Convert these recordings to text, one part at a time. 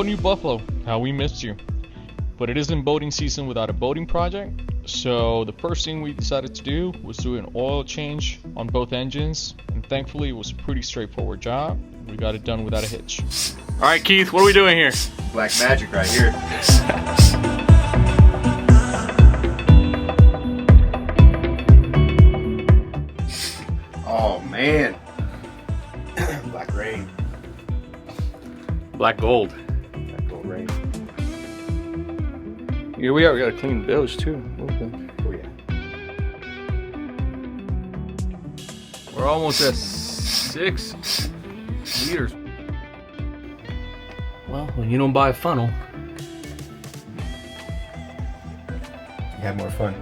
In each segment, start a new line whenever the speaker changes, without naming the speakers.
Hello, New Buffalo. How we missed you. But it isn't boating season without a boating project. So the first thing we decided to do was do an oil change on both engines. And thankfully it was a pretty straightforward job. We got it done without a hitch. All right, Keith, what are we doing here?
Black magic right here. Oh man. Black rain.
Black gold.
Black gold rain.
Here we are. We got to clean the bilge too. Okay.
Oh yeah.
We're almost at 6 liters. Well, when you don't buy a funnel,
You have more fun.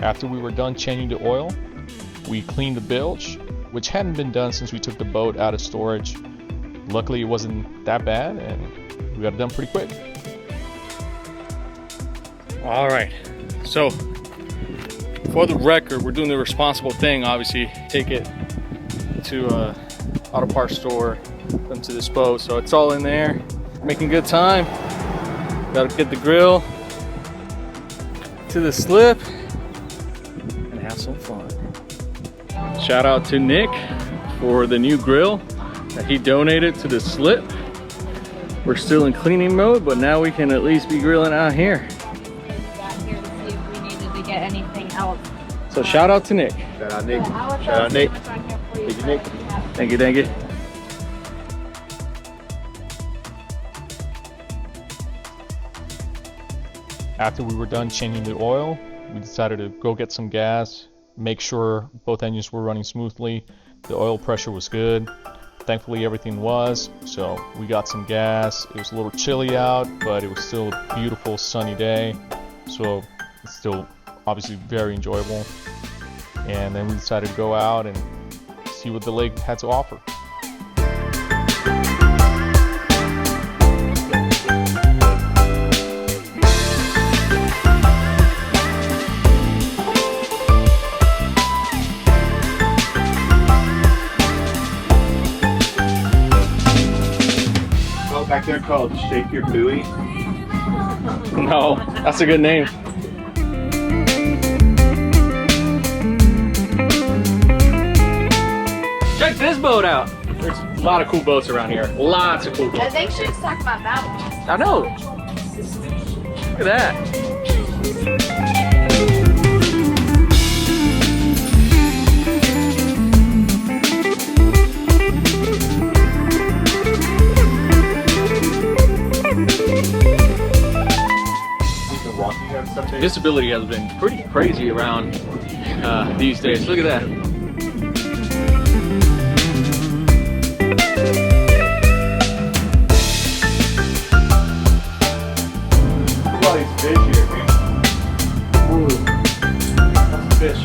after we were done changing the oil, we cleaned the bilge, which hadn't been done since we took the boat out of storage. Luckily, it wasn't that bad, and we got it done pretty quick. All right, so for the record, we're doing the responsible thing. Obviously, take it to a auto parts store, come to this boat. So it's all in there, making good time. Got to get the grill to the slip and have some fun. Shout out to Nick for the new grill that he donated to the slip. We're still in cleaning mode, but now we can at least be grilling out here.
Got here to see if we needed to get anything else.
So shout out to Nick.
Shout out Nick.
Shout
Shout out Nick.
Thank
you, Nick.
Thank you, thank you. After we were done changing the oil, we decided to go get some gas, make sure both engines were running smoothly, the oil pressure was good. Thankfully everything was, so we got some gas. It was a little chilly out, but it was still a beautiful sunny day, so it's still obviously very enjoyable. And then we decided to go out and see what the lake had to offer.
Back there called Shake Your Buoy.
No, that's a good name. Check this boat out. There's a lot of cool boats around here. Lots of cool
I
boats.
think she was talking about that one.
I know. Look at that. Visibility has been pretty crazy around these days. Look at that.
Look at all these fish here, man. Ooh. Lots of fish.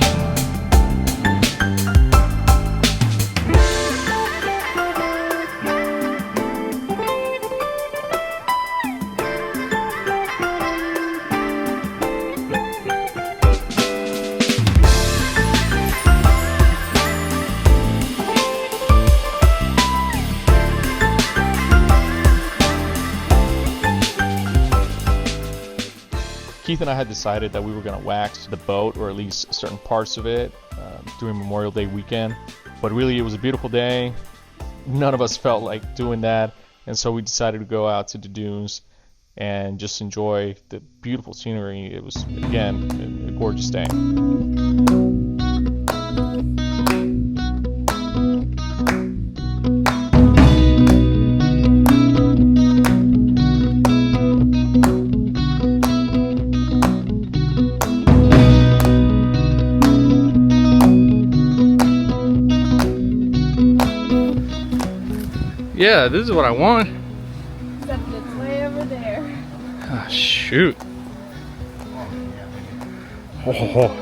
Keith and I had decided that we were going to wax the boat, or at least certain parts of it, during Memorial Day weekend. But really, it was a beautiful day. None of us felt like doing that, and so we decided to go out to the dunes and just enjoy the beautiful scenery. It was, again, a gorgeous day. Yeah, this is what I want.
Except it's way over there.
Ah, shoot. Oh.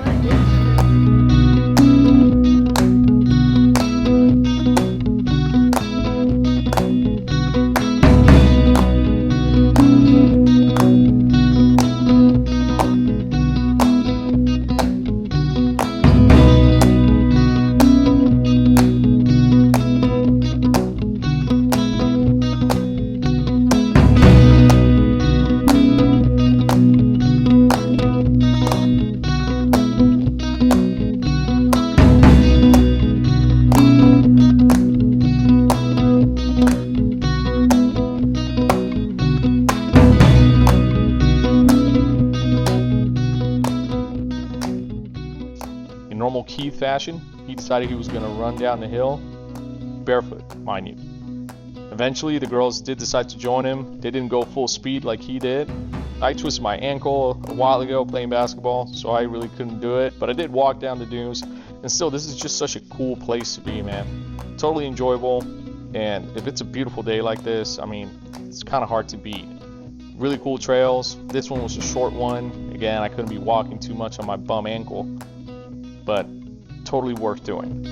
Keith fashion, he decided he was going to run down the hill barefoot, mind you. Eventually, the girls did decide to join him. They didn't go full speed like he did. I twisted my ankle a while ago playing basketball, so I really couldn't do it. But I did walk down the dunes, and still, this is just such a cool place to be, man. Totally enjoyable, and if it's a beautiful day like this, I mean, it's kind of hard to beat. Really cool trails. This one was a short one. Again, I couldn't be walking too much on my bum ankle, but totally worth doing.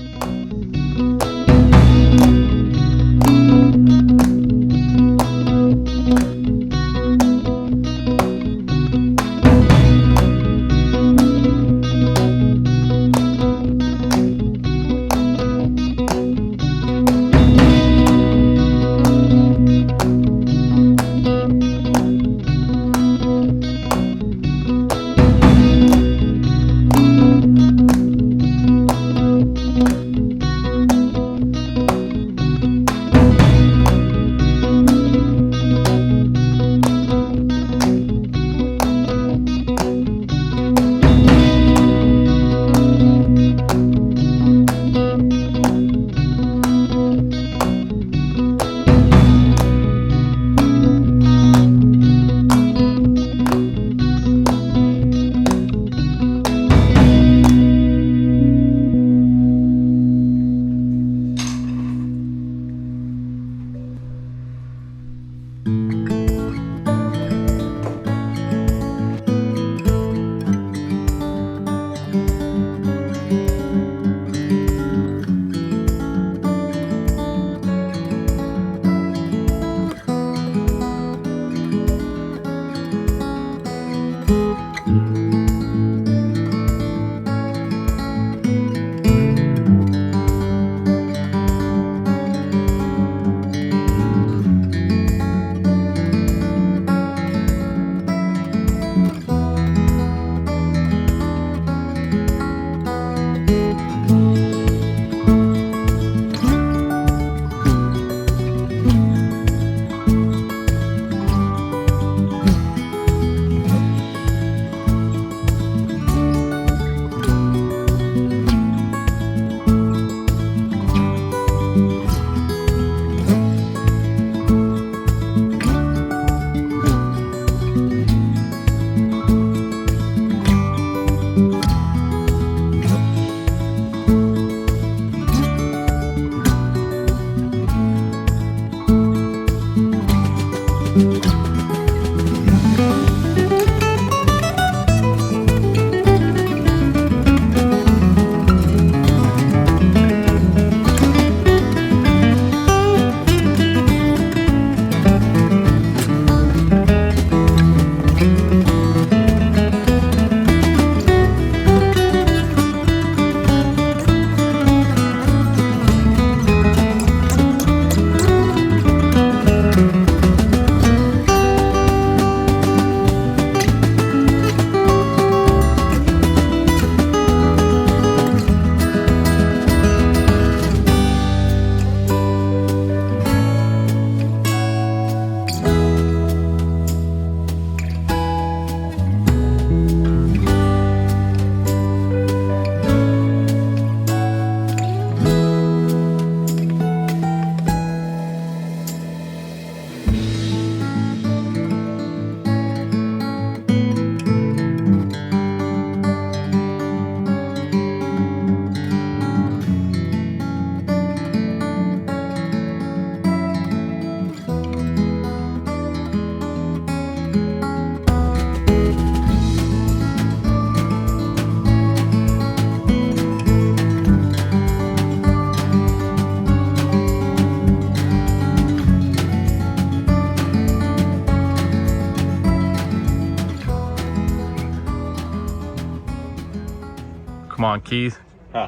Come on, Keith.
Huh.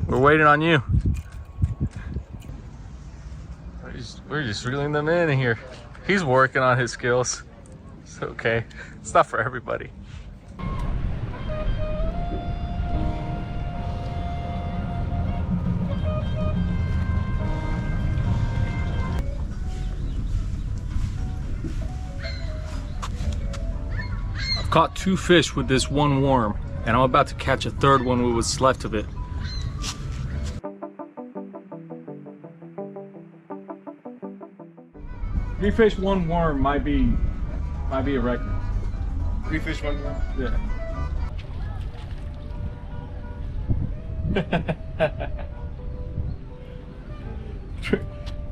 We're waiting on you. We're just reeling them in here. He's working on his skills. It's okay. It's not for everybody.
I've caught 2 fish with this one worm, and I'm about to catch a third one with what's left of it. 3 fish, 1 worm might be a record.
3 fish, 1 worm.
Yeah.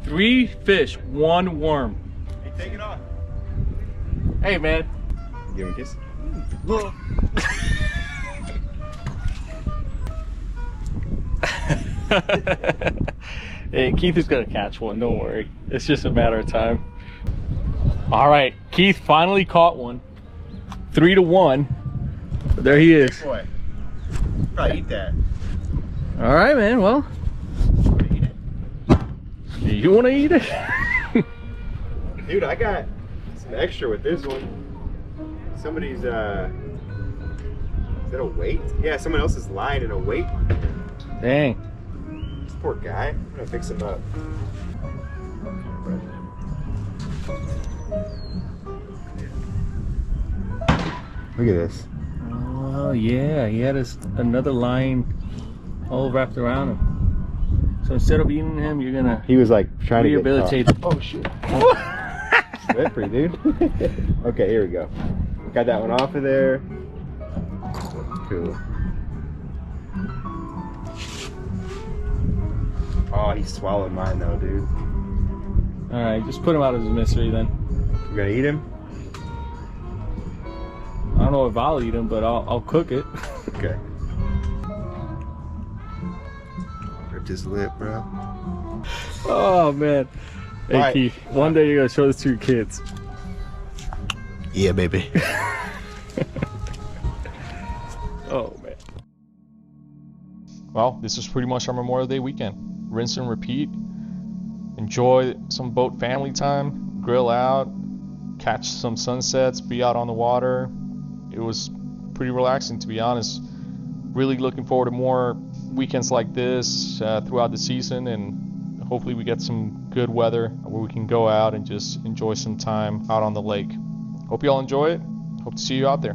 3 fish, 1 worm.
Hey, take it off.
Hey, man.
Give him a kiss.
Hey, Keith is gonna catch one. Don't worry. It's just a matter of time. All right, Keith finally caught one. 3-1. There he is.
Boy. Probably eat that.
All right, man. Well,
Eat it.
you want to eat it?
Dude, I got some extra with this one. Somebody's, is that a weight? Yeah, someone else is lying in a weight.
Dang.
This poor guy. I'm gonna fix him up. Look at this.
Oh yeah, he had another line all wrapped around him. So instead of eating him, you're gonna
He was like trying to
rehabilitate.
get caught. Oh shit. Slippery, dude. Okay, here we go. Got that one off of there. Cool. Oh, he swallowed mine though, dude.
All right, just put him out of his misery then.
You gonna eat him?
I don't know if I'll eat him, but I'll cook it.
Okay. Ripped his lip, bro.
Oh man. Hey
All right.
Keith, one day you're gonna show this to your kids.
Yeah, baby.
Oh man.
Well, this is pretty much our Memorial Day weekend. Rinse and repeat. Enjoy some boat family time. Grill out. Catch some sunsets. Be out on the water. It was pretty relaxing, to be honest. Really looking forward to more weekends like this throughout the season, and hopefully we get some good weather where we can go out and just enjoy some time out on the lake. Hope you all enjoy it. Hope to see you out there.